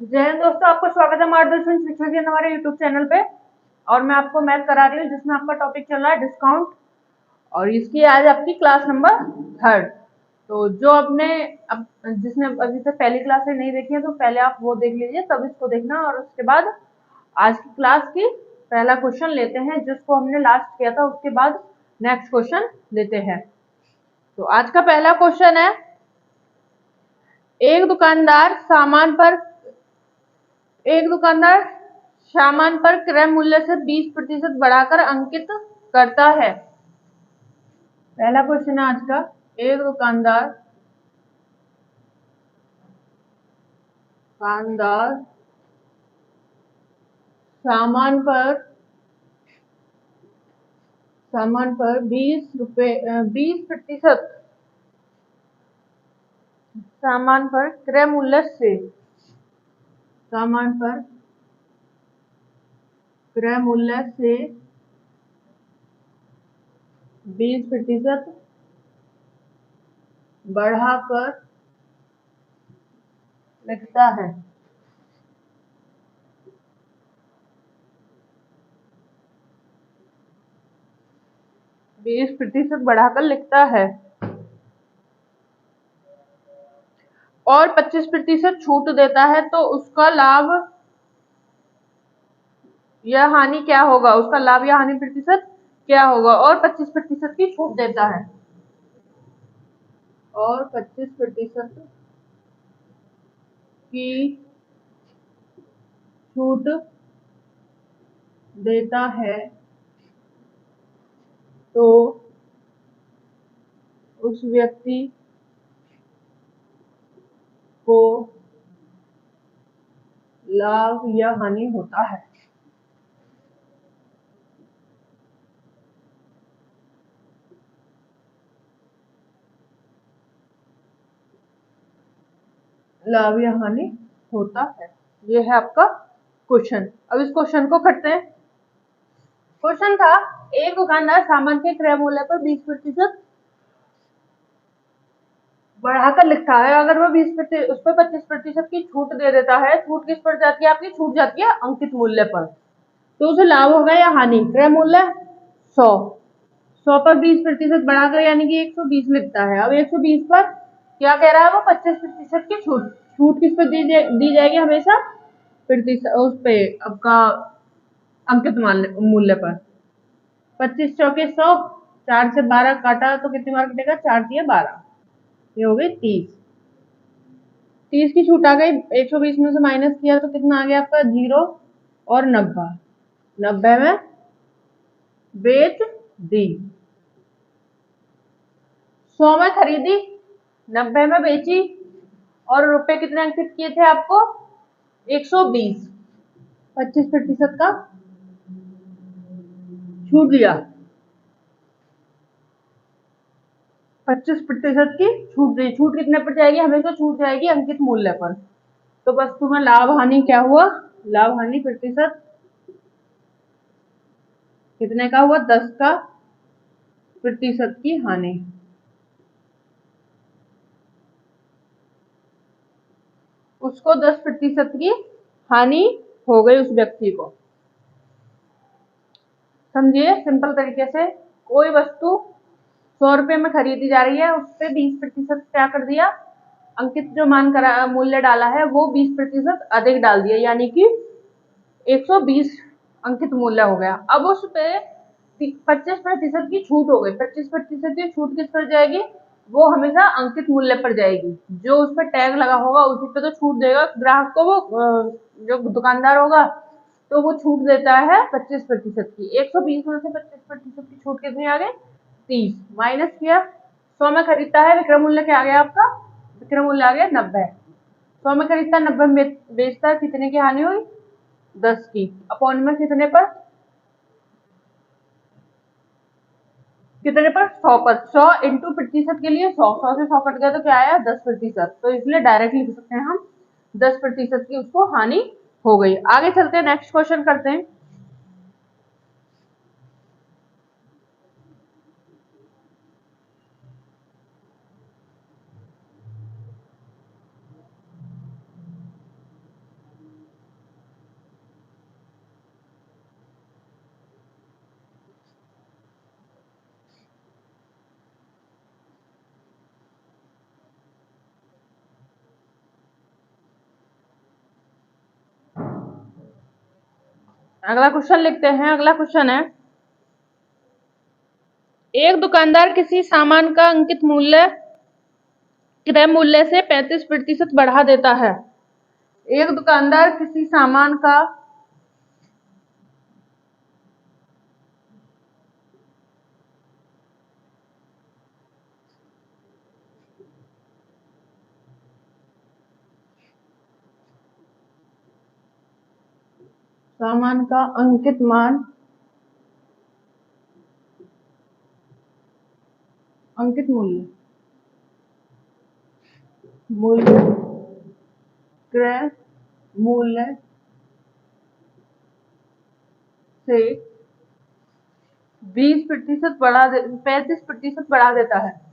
जय हिंद दोस्तों, आपका स्वागत है मार्गदर्शन शिक्षा के हमारे यूट्यूब चैनल पे। और मैं आपको मैथ करा रही हूँ जिसमें आपका टॉपिक चल रहा है डिस्काउंट। और इसकी आज आपकी क्लास नंबर 3rd। तो जो आपने अब जिसने अभी तक पहली क्लासें नहीं देखी है तो पहले आप वो देख लीजिए, तब इसको देखना। और उसके बाद आज की क्लास की पहला क्वेश्चन लेते हैं, जिसको हमने लास्ट किया था उसके बाद नेक्स्ट क्वेश्चन लेते हैं। तो आज का पहला क्वेश्चन है, एक दुकानदार सामान पर क्रय मूल्य से 20% बढ़ाकर अंकित करता है। पहला क्वेश्चन है आज का, एक दुकानदार सामान पर 20% सामान पर क्रय मूल्य से सामान पर क्रय मूल्य से 20% बढ़ाकर लिखता है। 20% बढ़ाकर लिखता है और 25% छूट देता है, तो उसका लाभ या हानि क्या होगा? उसका लाभ या हानि प्रतिशत क्या होगा? और 25% की छूट देता है और 25% की छूट देता है, तो उस व्यक्ति को लाभ या हानि होता है। लाभ या हानि होता है। ये है आपका क्वेश्चन। अब इस क्वेश्चन को करते हैं। क्वेश्चन था, एक दुकानदार सामान के क्रय मूल्य पर 20% बढ़ाकर लिखता है। अगर वो 20% उस पर 25% की छूट दे देता है, छूट किस पर जाती है? आपकी छूट जाती है अंकित मूल्य पर। तो उसे लाभ होगा या हानि? क्रय मूल्य 100 पर 20% बढ़ाकर यानी कि 120 लिखता है। अब 120 पर क्या कह रहा है वो? 25% की छूट किस पर दी जाएगी? हमेशा प्रतिशत उस पे आपका अंकित मूल्य पर। 25 चौके 100, 4 से 12 काटा तो कितनी बार कटेगा? 4 दिए 12, ये हो गई 30। 30 की छूट आ गई, 120 में से माइनस किया तो कितना आ गया आपका? 0 और 90 में बेच दी। 100 में खरीदी, 90 में बेची और रुपए कितने अंकित किए थे आपको? 120। 25% का छूट दिया, 25% की छूट दी। छूट कितने पर जाएगी? हमेशा छूट जाएगी अंकित मूल्य पर। तो बस तुम्हें लाभ हानि क्या हुआ? लाभ हानि प्रतिशत कितने का हुआ? 10 का प्रतिशत की हानि। उसको 10% की हानि हो गई उस व्यक्ति को। समझिए सिंपल तरीके से, कोई वस्तु 100 रुपए में खरीदी जा रही है, उस पर 20% क्या कर दिया? अंकित जो मूल्य डाला है वो 20% अधिक डाल दिया, यानी कि 120 अंकित मूल्य हो गया। अब उस पे 25% की छूट हो गई। 25% की छूट किस पर जाएगी? वो हमेशा अंकित मूल्य पर जाएगी। जो उस पर टैग लगा होगा उसी पे तो छूट देगा ग्राहक को वो, जो दुकानदार होगा। तो वो छूट देता है 25% की। 120 में से 25% की छूट कितनी आ गई? 30। माइनस किया, 100 में खरीदता है, विक्रय मूल्य क्या आ गया आपका? विक्रय मूल्य आ गया 90। 100 में खरीदता, 90 में बेचता, कितने की हानि हुई? 10 की। अपॉन में कितने पर? 100 पर। 100 इंटू प्रतिशत के लिए 100 से 100 कट गया तो क्या आया? 10%। तो इसलिए डायरेक्ट लिख सकते हैं हम 10% की उसको हानि हो गई। आगे चलते हैं, नेक्स्ट क्वेश्चन करते हैं। अगला क्वेश्चन लिखते हैं। अगला क्वेश्चन है, एक दुकानदार किसी सामान का अंकित मूल्य क्रय मूल्य से 35% बढ़ा देता है। एक दुकानदार किसी सामान का अंकित मूल्य क्रय मूल्य से 35% बढ़ा देता है।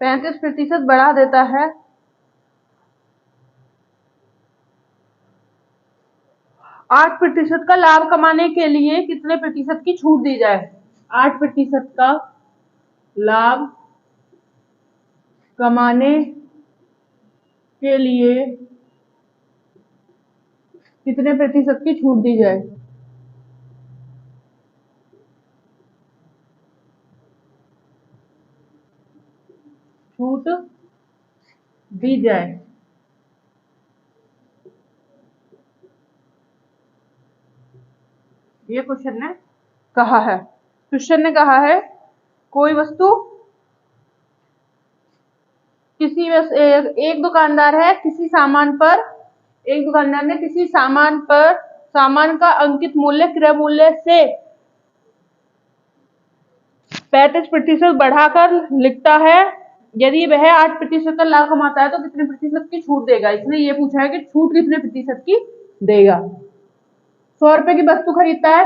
पैंतीस प्रतिशत बढ़ा देता है। 8% का लाभ कमाने के लिए कितने प्रतिशत की छूट दी जाए? 8% का लाभ कमाने के लिए कितने प्रतिशत की छूट दी जाए? छूट दी जाए। ये क्वेश्चन ने कहा है। क्वेश्चन ने कहा है कोई वस्तु एक दुकानदार है किसी सामान पर, एक दुकानदार ने किसी सामान पर सामान का अंकित मूल्य क्रय मूल्य से 35% बढ़ाकर लिखता है। यदि वह 8% का लाभ कमाता है तो कितने प्रतिशत की छूट देगा? इसने ये पूछा है कि छूट कितने प्रतिशत की देगा। 100 रुपए की वस्तु खरीदता है,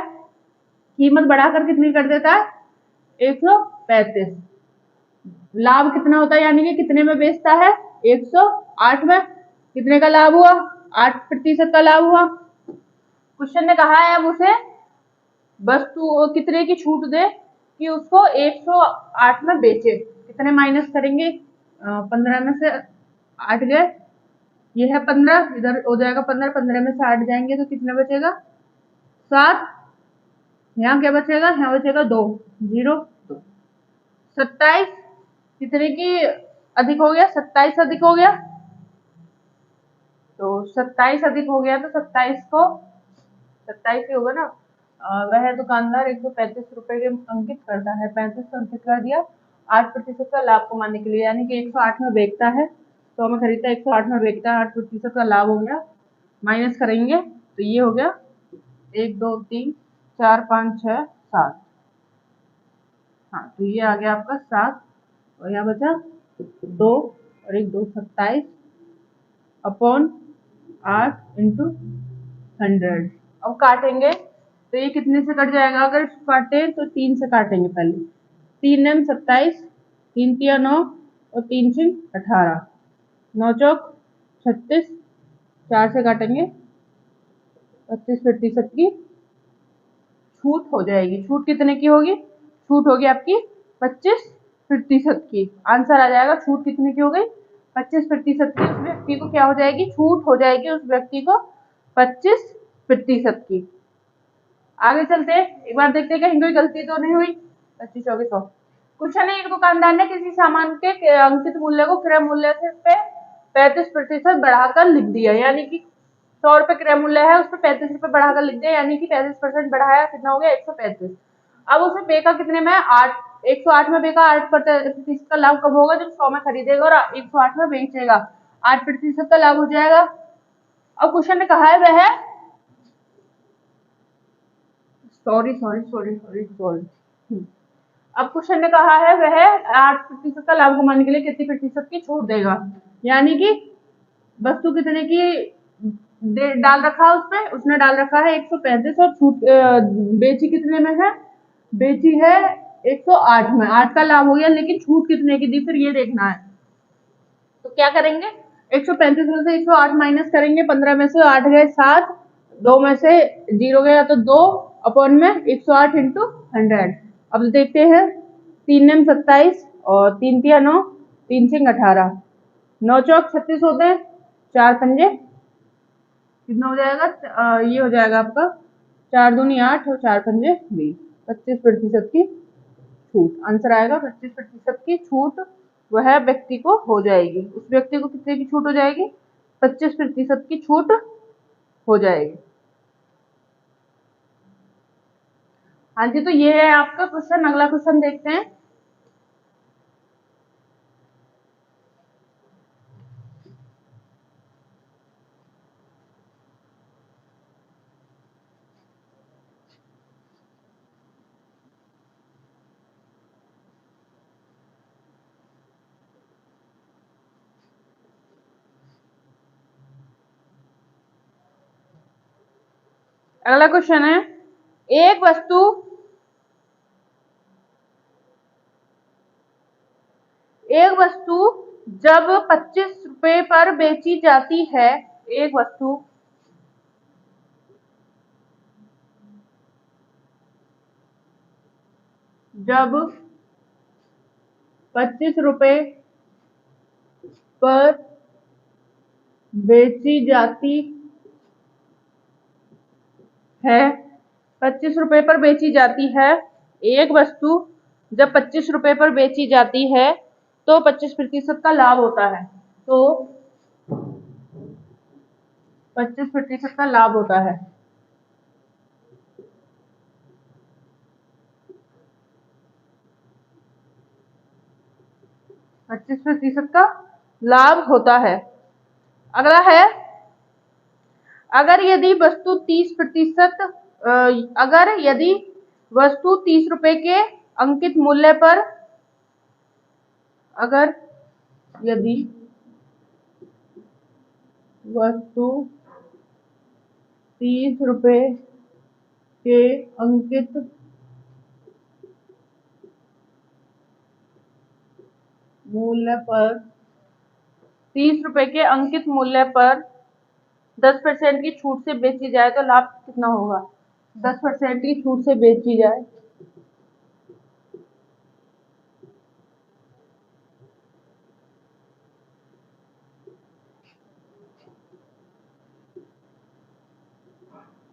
कीमत बढ़ाकर कितनी कर देता है? 135। लाभ कितना होता है, यानी कि कितने में बेचता है? 108 में। कितने का लाभ हुआ? 8% का लाभ हुआ। क्वेश्चन ने कहा है अब उसे वस्तु कितने की छूट दे कि उसको 108 में बेचे। कितने माइनस करेंगे? 15 में से 8 गए, ये है 15, इधर हो जाएगा 15, 15 में से 8 जाएंगे तो कितना बचेगा? 7। यहाँ क्या बचेगा? यहाँ बचेगा 2, 0, 2। 27 कितने की अधिक हो गया? 27 अधिक हो गया। तो 27 अधिक हो गया तो 27 ही होगा ना। वह दुकानदार 135 रुपए के अंकित करता है, 35 अंकित कर दिया 8% का लाभ कमाने के लिए, यानी कि 108 में बेचता है। तो हमें खरीदता है 108 में बेचता है, 8% का लाभ हो गया। माइनस करेंगे तो ये हो गया 1 2 3 4 5 6 7। हाँ, तो ये आ गया आपका 7 और यहाँ बचा 2 और 1 2 27 अपॉन 8 इंटू 100। अब काटेंगे तो ये कितने से कट जाएगा? अगर काटे तो 3 से काटेंगे पहले। 3 एम 27, 3 तिया 9 और 3 सिंह 18, 9 चौक 36, 4 से काटेंगे 25% की छूट हो जाएगी। छूट कितने की होगी? छूट होगी आपकी 25% की। आंसर आ जाएगा छूट कितने की हो गई? 25% की। उस व्यक्ति को क्या हो जाएगी? छूट हो जाएगी उस व्यक्ति को 25% की। आगे चलते हैं, एक बार देखते हैं कहीं कोई गलती तो नहीं हुई। 25 24 100। क्वेश्चन है, एक दुकानदार ने किसी सामान के अंकित मूल्य को क्रय मूल्य से पे 35% बढ़ाकर लिख दिया, यानी कि 100 रुपए क्रय मूल्य है, उस पर 35 रुपए बढ़ाकर लिख दिया, यानी कि 35% बढ़ाया, कितना हो गया? 135। अब उसे बेका कितने में? 108 में बेका। 8% का लाभ कब होगा? जब 100 में खरीदेगा और 108 में बेचेगा, 8% का लाभ हो जाएगा। अब क्वेश्चन ने कहा है वह सॉरी अब क्वेश्चन ने कहा है वह 8% का लाभ कमाने के लिए कितनी प्रतिशत की छूट देगा, यानी कि वस्तु कितने की डाल रखा है उसपे? उसने डाल रखा है 135 और छूट बेची कितने में है? बेची है 108 में। 8 का लाभ हो गया, लेकिन छूट कितने की दी फिर ये देखना है। तो क्या करेंगे? 135 में से 108 माइनस करेंगे, 15 में से 8 गए 7, 2 में से 0 गया तो 2 अपॉन में 108 इंटू 100। अब देखते हैं, 3 एम 27 और 3 तिया 9 3 सिंग 18, 9 चौक 36 होते हैं, 4 पंजे कितना हो जाएगा, ये हो जाएगा आपका 4 दूनी 8 और 4 पंजे 20, 25% की छूट। आंसर आएगा 25% की छूट वह व्यक्ति को हो जाएगी। उस व्यक्ति को कितने की छूट हो जाएगी, 25% की छूट हो जाएगी। हाँ जी, तो ये है आपका क्वेश्चन। अगला क्वेश्चन देखते हैं। अगला क्वेश्चन है, एक वस्तु जब 25 रुपए पर बेची जाती है, एक वस्तु जब 25 रुपए पर बेची जाती है, 25 रुपए पर बेची जाती है, एक वस्तु जब 25 रुपए पर बेची जाती है तो 25% का लाभ होता है। तो 25% का लाभ होता है। पच्चीस प्रतिशत का लाभ होता है। अगला है, अगर यदि वस्तु 30%, अगर यदि वस्तु 30 रुपए के अंकित मूल्य पर, अगर यदि वस्तु 30 रुपए के अंकित मूल्य पर, 30 रुपए के अंकित मूल्य पर 10% की छूट से बेची जाए तो लाभ कितना होगा, 10% की छूट से बेची जाए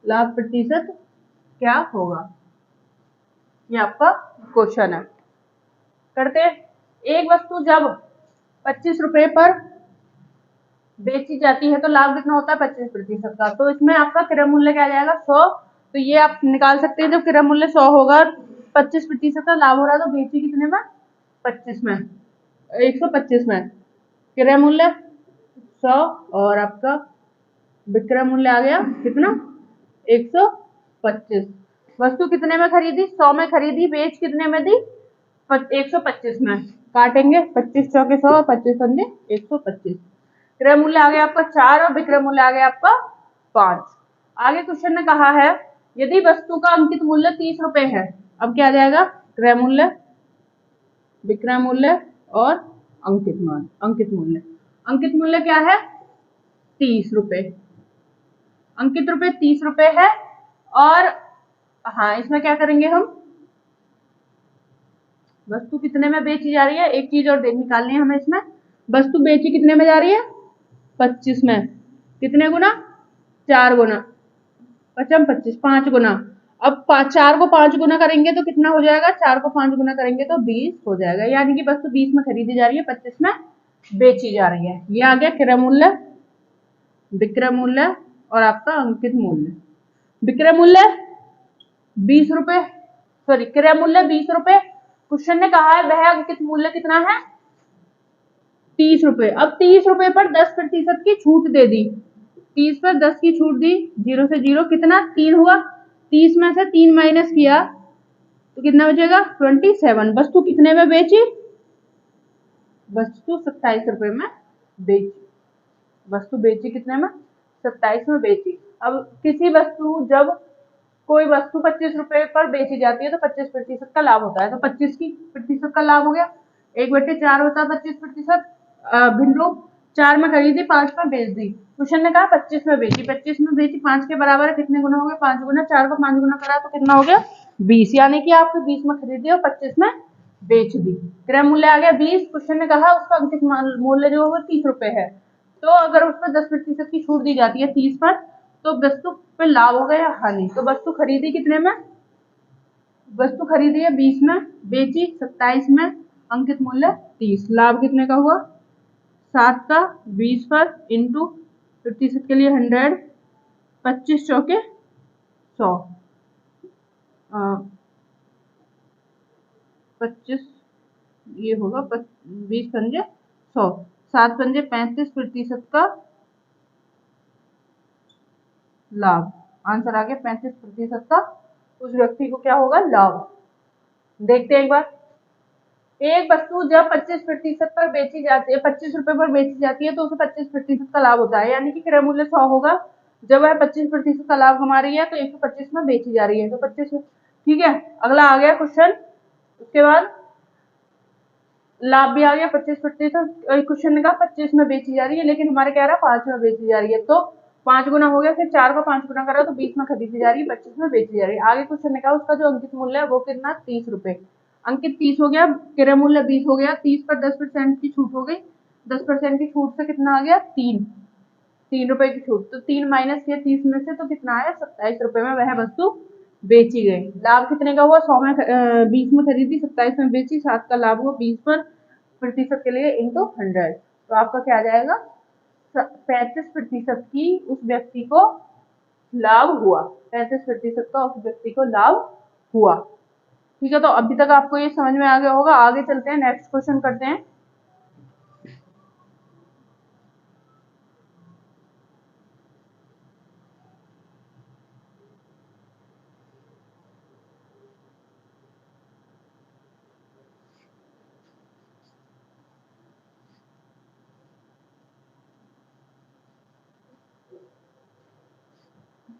लाभ प्रतिशत क्या होगा, ये आपका क्वेश्चन है। करते हैं, एक वस्तु जब 25 रुपए पर बेची जाती है तो लाभ कितना होता है, 25% का। तो इसमें आपका क्रय मूल्य क्या आ जाएगा, 100। तो ये आप निकाल सकते हैं, जब क्रय मूल्य 100 होगा, 25% का लाभ हो रहा है, तो बेची कितने में, 25 में, 125 में। क्रय मूल्य 100 और आपका विक्रय मूल्य आ गया कितना, 125। वस्तु कितने में खरीदी, 100 में खरीदी, बेच कितने में दी, 125 में। काटेंगे 25 चौके 100, 25 पंजे 125। क्रय मूल्य आ गया आपका 4 और विक्रय मूल्य आ गया आपका 5। आगे क्वेश्चन ने कहा है, यदि वस्तु का अंकित मूल्य 30 रुपए है, अब क्या आ जाएगा, क्रय मूल्य, विक्रय मूल्य और अंकित मूल्य। अंकित मूल्य क्या है, 30 रुपए। अंकित रुपए 30 रुपए है। और हाँ, इसमें क्या करेंगे हम, वस्तु कितने में बेची जा रही है, एक चीज और निकालनी है हमें इसमें। वस्तु बेची कितने में जा रही है, 25 में। कितने गुना, 4 गुना, 25 25, 5 गुना। अब 4 को 5 गुना करेंगे तो कितना हो जाएगा, 4 को 5 गुना करेंगे तो 20 हो जाएगा। यानी कि वस्तु 20 में खरीदी जा रही है, 25 में बेची जा रही है। ये आ गया क्रय मूल्य, विक्रय मूल्य और आपका अंकित मूल्य। विक्रय मूल्य 20 रुपए, सॉरी क्रय मूल्य 20 रुपए। क्वेश्चन ने कहा है वह अंकित मूल्य कितना है, 30 रुपए। अब 30 रुपए पर 10% की छूट दे दी, 30 पर 10 की छूट दी, 0 से 0 कितना, 3 हुआ। 30 में से 3 माइनस किया तो कितना बचेगा, 27। वस्तु कितने में बेची, वस्तु 27 रुपए में बेची। वस्तु बेची कितने में, 27 में बेची। अब किसी वस्तु, जब कोई वस्तु 25 रुपए पर बेची जाती है तो 25% का लाभ होता है। तो 25% का लाभ हो गया, 1/4 होता है 25%। भिन्न 4 में खरीदी, 5 में बेच दी। क्वेश्चन ने कहा 25 में बेची, 25 में बेची, 5 के बराबर है, कितने गुना हो गया, 5 गुना। 4 को 5 गुना करा तो कितना हो गया, 20। यानी कि आपको 20 में खरीदी और 25 में बेच दी। क्रय मूल्य आ गया 20। क्वेश्चन ने कहा उसका अंकित मूल्य जो है वो 30 रुपए है। तो अगर उसमें 10% की छूट दी जाती है 30 पर, तो वस्तु पे लाभ होगा या हानि? तो वस्तु खरीदी कितने में? वस्तु खरीदी है 20 में, बेची 27 में, अंकित मूल्य 30। लाभ कितने का हुआ? 7 का 20 पर इंटू प्रतिशत के लिए 100, 25 चौके 100, 25 ये होगा 20 पंजे 100, 7 पंजे 35% का लाभ। आंसर आ गया 35% का उस व्यक्ति को क्या होगा? लाभ। देखते हैं एक बार। एक वस्तु जब 25% पर बेची जाती है, 25 रुपए पर बेची जाती है, तो उसे 25% का लाभ होता है, यानी कि क्रय मूल्य 100 होगा। जब वह 25% का लाभ कमा रही है तो 125 में बेची जा रही है, तो 25। ठीक है, अगला आ गया क्वेश्चन। उसके बाद लाभ भी आ गया 25%। क्वेश्चन ने कहा 25 में बेची जा रही है, लेकिन हमारे कह रहा है 5 में बेची जा रही है, तो 5 गुना हो गया, फिर 4 का 5 गुना करा तो 20 में खरीदी जा रही है, 25 में बेची जा रही है। आगे क्वेश्चन ने कहा उसका जो अंकित मूल्य है वो कितना? 30 रुपए। अंकित 30 हो गया, क्रय मूल्य 20 हो गया, 30 पर 10% की छूट हो गई। 10% की छूट से कितना आ गया? 3 रुपए की छूट। तो 3 माइनस किया 30 में से, तो कितना आया? 27 रुपए में वह वस्तु बेची गई। लाभ कितने का हुआ? 100 में 20 में खरीदी, 27 में बेची, 7 का लाभ हुआ 20 पर प्रतिशत के लिए इंटू 100। तो आपका क्या आ जाएगा? 35% की उस व्यक्ति को लाभ हुआ। 35% का उस व्यक्ति को लाभ हुआ। ठीक है, तो अभी तक आपको ये समझ में आ गया होगा। आगे चलते हैं, नेक्स्ट क्वेश्चन करते हैं।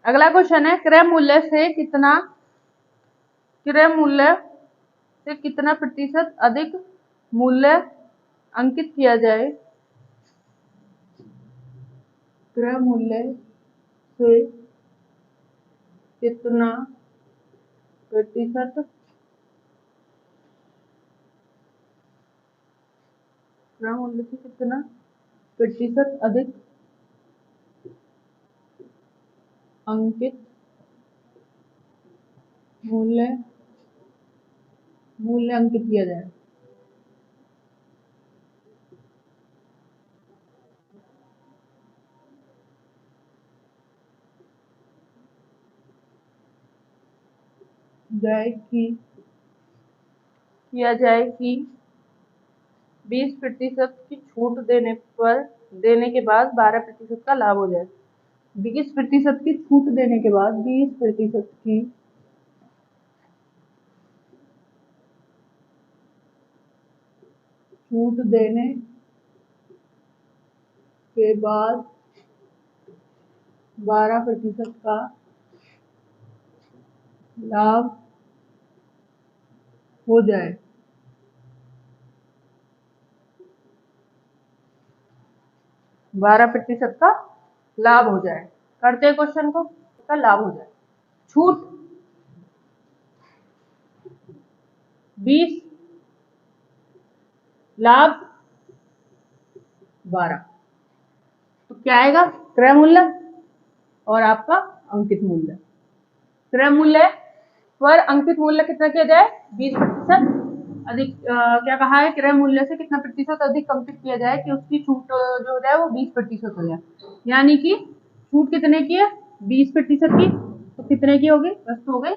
अगला क्वेश्चन है, क्रय मूल्य से कितना प्रतिशत अधिक मूल्य अंकित किया जाए? क्रय मूल्य से कितना प्रतिशत क्रय मूल्य से कितना प्रतिशत अधिक अंकित मूल्य अंकित किया जाए? किया जाए कि 20% की छूट देने के बाद 12% का लाभ हो जाए। 20% की छूट देने के बाद 20% की छूट देने के बाद 12% का लाभ हो जाए। 12% का लाभ हो जाए। करते हैं क्वेश्चन को, का लाभ हो जाए। छूट 20, लाभ 12, तो क्या आएगा? क्रय मूल्य और आपका अंकित मूल्य। क्रय मूल्य पर अंकित मूल्य कितना किया जाए? 20% अधिक। क्या कहा है? क्रय मूल्य से कितना प्रतिशत अधिक अंकित किया जाए कि उसकी छूट जो हो जाए वो 20% हो जाए। यानी कि छूट कितने की है? 20% की। तो कितने की होगी? वस्तु हो गई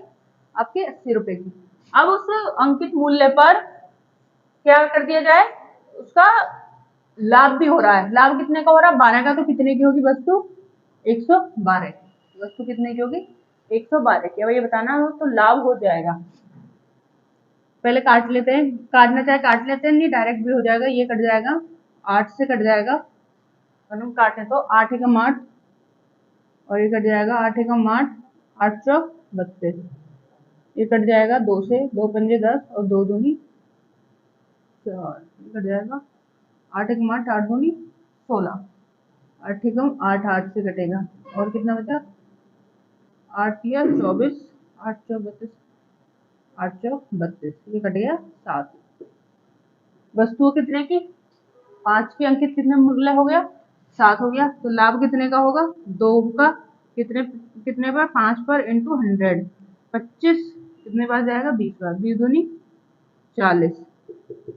आपके 80 रुपए की। अब उस अंकित मूल्य पर क्या कर दिया जाए? उसका लाभ भी हो रहा है। लाभ कितने का हो रहा है? 12 का। तो कितने की होगी वस्तु? 112 की। वस्तु कितने की होगी? 112 की। अब ये बताना हो तो लाभ हो जाएगा। पहले काट लेते हैं, काटना चाहे काट लेते हैं, नहीं डायरेक्ट भी हो जाएगा। ये कट जाएगा, 8 से कट जाएगा, और हम काटें तो 8 एकम 8, और ये कट जाएगा 8 एकम 8, 8 चौक 32। ये कट जाएगा 2 से, 2 पंजे 10 और 2 दूनी 4। ये कट जाएगा 8 एकम 8, 8 दूनी 16, 8 एकम 8, 8 से कटेगा, और कितना बचा? 8 या 24, 8 चौक 32, 8 चौक 32, ये कट गया 7। वस्तु कितने की, 5 की अंकित कितने मूल्य हो गया, 7 हो गया। तो लाभ कितने का होगा, 2 का कितने कितने पर, 5 पर इंटू 100, 25 कितने बार जाएगा, 20 बार, 20 दूनी 40।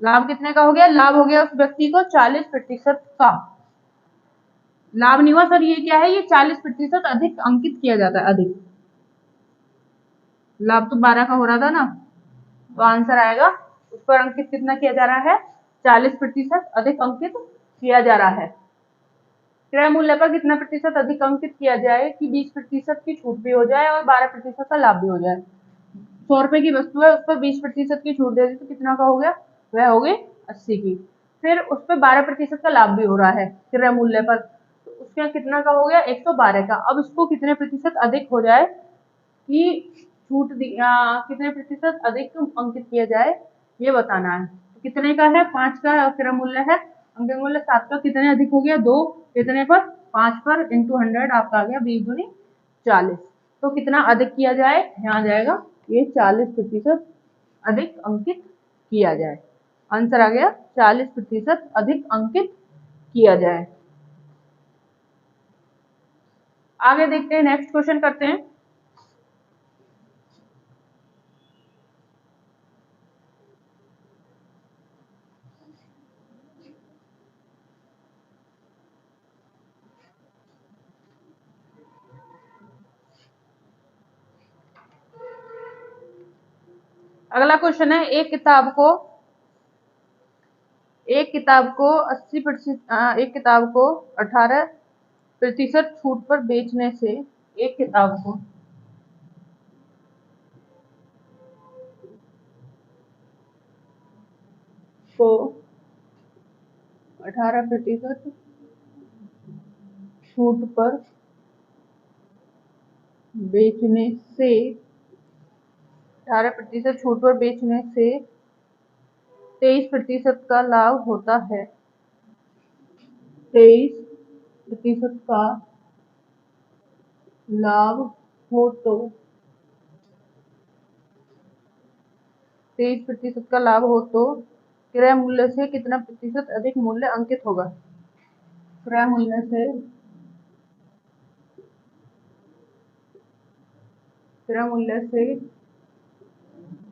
लाभ कितने का हो गया, लाभ हो गया उस व्यक्ति को 40% का लाभ नहीं हुआ सर, ये क्या है, ये 40% अधिक अंकित किया जाता है, अधिक। लाभ तो 12 का हो रहा था ना, तो आंसर आएगा उस पर अंकित कितना किया जा रहा है, 40% अधिक अंकित किया जा रहा है। क्रय मूल्य पर कितना प्रतिशत अधिक अंकित किया जाए कि 20% की छूट भी हो जाए और 12% का लाभ भी हो जाए। 100 रुपए की वस्तु है, उस पर 20% की छूट दे दी तो कितना का हो गया, वह हो गई 80 की। फिर उस पर 12% का लाभ भी हो रहा है क्रय मूल्य पर, तो उसका कितना का हो गया, 112 का। अब इसको कितने प्रतिशत अधिक हो जाए कि छूट कितने प्रतिशत अधिक अंकित किया जाए, ये बताना है। तो कितने का है, 5 का क्रय मूल्य है, अंकित मूल्य 7 का, कितने अधिक हो गया, 2 कितने पर, 5 पर इंटू 100 आपका आ गया 20 दूनी 40। तो कितना अधिक किया जाए, यहाँ जाएगा ये 40% अधिक अंकित किया जाए। आंसर आ गया 40% अधिक अंकित किया जाए। आगे देखते हैं, नेक्स्ट क्वेश्चन करते हैं। अगला क्वेश्चन है, एक किताब को 80%, एक किताब को 18% छूट पर बेचने से एक किताब को 18% छूट पर बेचने से 18% छूट पर बेचने से 23% का लाभ होता है। 23% का लाभ हो तो 23% का लाभ हो तो क्रय मूल्य से कितना प्रतिशत अधिक मूल्य अंकित होगा। क्रय मूल्य से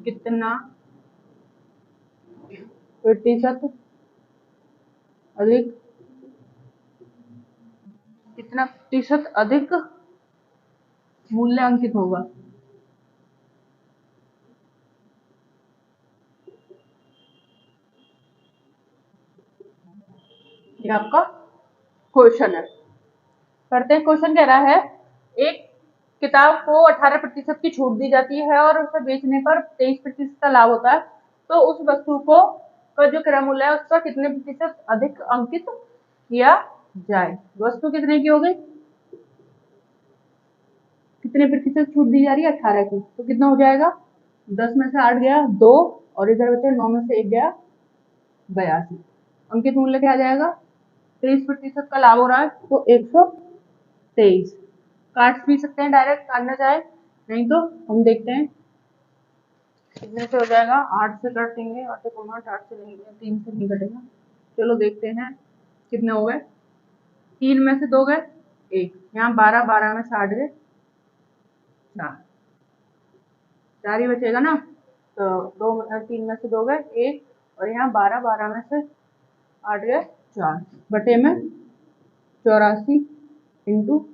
कितना प्रतिशत अधिक, कितना प्रतिशत अधिक मूल्य अंकित होगा। ये आपका क्वेश्चन है। करते हैं, क्वेश्चन कह रहा है, एक किताब को 18% की छूट दी जाती है और उसे बेचने पर 23% का लाभ होता है, तो उस वस्तु को का जो क्रय मूल्य है उसका कितने प्रतिशत अधिक अंकित किया जाए। वस्तु कितने की हो गई, कितने प्रतिशत छूट दी जा रही है, 18 की, तो कितना हो जाएगा, 10 में से 8 गया 2 और इधर बचे 9 में से 1 गया 82। अंकित मूल्य क्या आ जाएगा, 23% का लाभ हो रहा है तो 123। काट भी सकते हैं, डायरेक्ट काटना चाहे, नहीं तो हम देखते हैं कितने से हो जाएगा। 8 से काटेंगे, 8 से 8 से नहीं, 3 से नहीं कटेगा। चलो देखते हैं कितने हो गए, 3 में से 2 गए 1, यहाँ 12, 12 में से 8 गए 4, 4 ही बचेगा ना, तो 3 में से 2 गए 1 और यहाँ 12, 12 में से 8 गए 4 बटे में 84 इंटू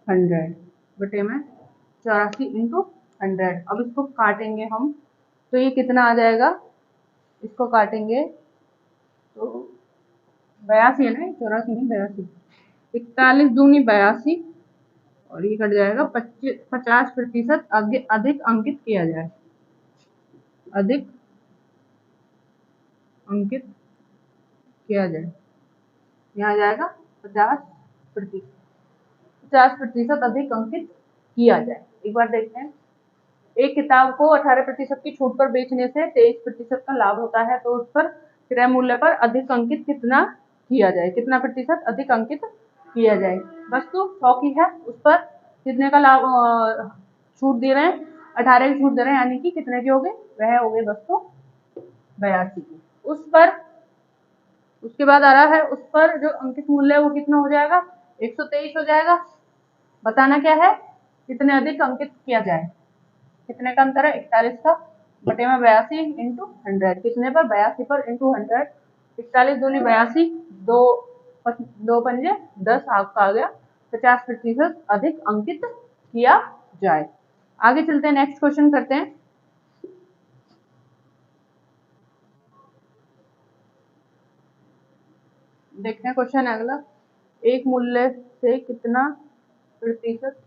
100 बटे में 84 इंटू 100। अब इसको काटेंगे हम, तो ये कितना आ जाएगा, इसको काटेंगे तो 82 है ना, 84 नहीं 82, 41 दूनी 82 और ये कट जाएगा 50% अधिक अंकित किया जाए, अधिक अंकित किया जाए, यहाँ जाएगा 50% अधिक अंकित किया जाए। एक बार देखते हैं, एक किताब को 18% की छूट पर बेचने से 23% का लाभ होता है, तो उस पर क्रय मूल्य पर अधिक अंकित कितना किया जाए, कितना प्रतिशत अधिक अंकित किया जाए। वस्तु 100 की है, उस पर कितने का लाभ छूट दे रहे हैं, 18 की छूट दे रहे हैं, यानी कि कितने की हो गई, वह हो गई वस्तु 82 की। उस पर, उसके बाद आ रहा है उस पर जो अंकित मूल्य है वो कितना हो जाएगा, 123 हो जाएगा। बताना क्या है, कितने अधिक अंकित किया जाए। कितने का अंतर है, 41 का बटे में 82 इंटू 100, कितने पर, 82 पर इंटू 100। 41 दूनी 82, दो पंजे 10, आपका आ गया 50% अधिक अंकित किया जाए। आगे चलते हैं, नेक्स्ट क्वेश्चन करते हैं। देखते हैं क्वेश्चन अगला, एक मूल्य से कितना प्रतिशत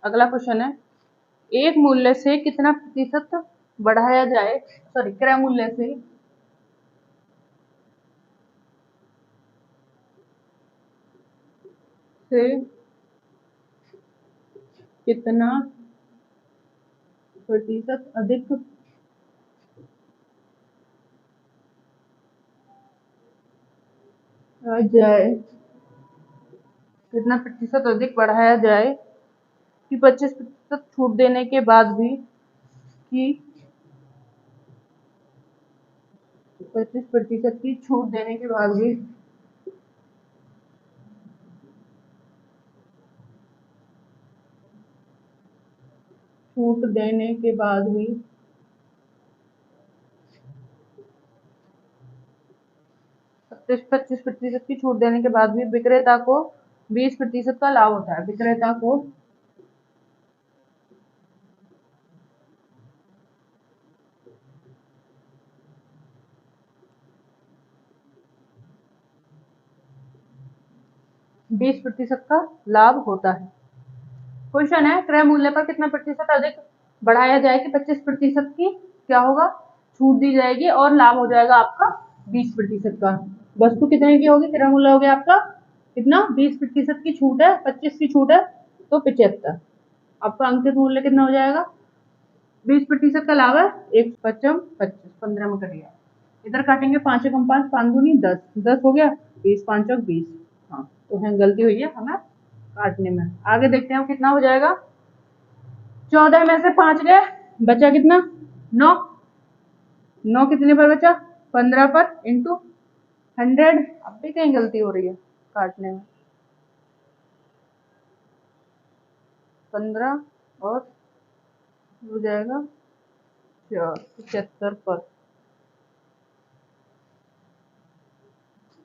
अगला क्वेश्चन है, एक मूल्य से कितना प्रतिशत बढ़ाया जाए, सॉरी क्रय मूल्य से कितना प्रतिशत अधिक जाए, कितना प्रतिशत अधिक बढ़ाया जाए कि 25% छूट देने के बाद भी, कि 25% की छूट देने के बाद भी छूट देने के बाद भी 25% की छूट देने के बाद भी विक्रेता को 20% का लाभ होता है। विक्रेता को 20% का लाभ होता है। क्वेश्चन है, क्रय मूल्य पर कितना प्रतिशत अधिक बढ़ाया जाए कि 25% की क्या होगा, छूट दी जाएगी और लाभ हो जाएगा आपका 20% का। वस्तु कितने की होगी, क्रय मूल्य हो गया आपका कितना, 20% की छूट है, 25 की छूट है तो 75। आपका अंकित मूल्य कितना हो जाएगा, 20% का लाभ है, 1 25 15 में कट गया। इधर काटेंगे 5 कम 5 5 दूनी 10, 10 हो गया, 20 5 20। हाँ तो है, गलती हुई है हमें काटने में। आगे देखते हैं कितना हो जाएगा, 14 में से 5 गए, बचा कितना, 9। 9 कितने पर बचा, 15 पर इंटू 100। अब भी कहीं गलती हो रही है काटने में, 15 और हो जाएगा 75 पर।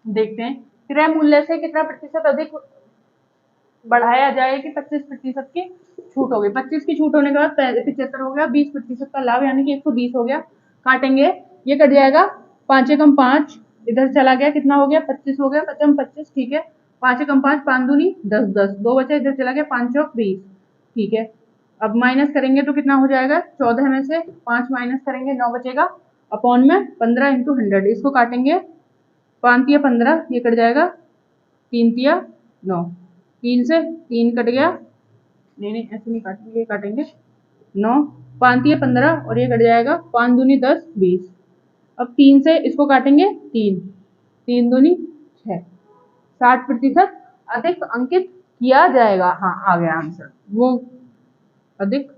देखते हैं, क्रय मूल्य से कितना प्रतिशत अधिक बढ़ाया जाए कि 25% की छूट हो गई। 25 की छूट होने के बाद 75 हो गया, 20% का लाभ यानी कि 120 हो गया। काटेंगे, ये कट जाएगा, 5 कम 5 इधर चला गया, कितना हो गया, 25 हो गया, 25 25 ठीक है। 5 कम 5 5 दूनी 10 10, 2 बचे, इधर चला गया, 5 चौक 20 ठीक है। अब माइनस करेंगे तो कितना हो जाएगा, 14 में से 5 माइनस करेंगे 9 बचेगा, अपॉन में 15 इंटू 100। इसको काटेंगे, 5 तिया 15, ये कट जाएगा, 3 तिया 9, 3 से 3 कट गया, नहीं ऐसे नहीं काटेंगे, काटेंगे 9 5 तिया 15 और ये कट जाएगा, 5 दूनी 10 20। अब 3 से इसको काटेंगे, 3 3 दूनी 6, 60% अधिक अंकित किया जाएगा। हाँ आ गया आंसर, वो अधिक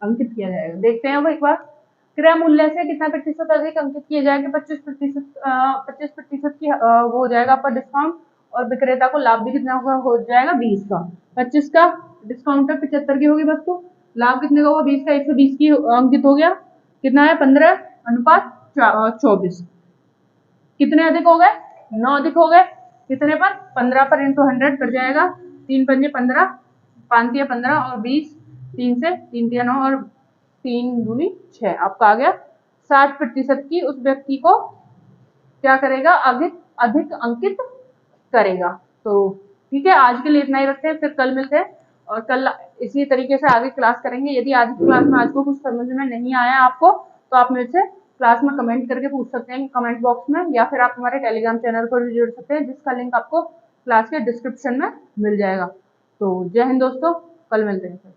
अंकित किया जाएगा। देखते हैं वो एक बार, क्रय मूल्य से कितना प्रतिशत अधिक अंकित किए जाएंगे, 25% की वो हो जाएगा आपका डिस्काउंट, और विक्रेता को लाभ भी कितना हो जाएगा, 20 का। 25 का डिस्काउंट है, 75 की होगी वस्तु, लाभ कितने का होगा, 20 का, 120 की अंकित हो गया, कितना है, 15 अनुपात 24। कितने अधिक हो गए, 9 अधिक हो गए, कितने पर, 15 पर इंटू 100 कर जाएगा, 3 पंजे 15, 5 तिया 15 और 20, 3 से 3 तिया 9 और 3 दूनी 6, आपका आ गया 60% की उस व्यक्ति को क्या करेगा, अधिक अधिक अंकित करेगा। तो ठीक है, आज के लिए इतना ही रखते हैं, फिर कल मिलते हैं और कल इसी तरीके से आगे क्लास करेंगे। यदि आज की क्लास में आज को कुछ समझ में नहीं आया आपको, तो आप मेरे से क्लास में कमेंट करके पूछ सकते हैं कमेंट बॉक्स में, या फिर आप हमारे टेलीग्राम चैनल पर भी जुड़ सकते हैं, जिसका लिंक आपको क्लास के डिस्क्रिप्शन में मिल जाएगा। तो जय हिंद दोस्तों, कल मिलते हैं।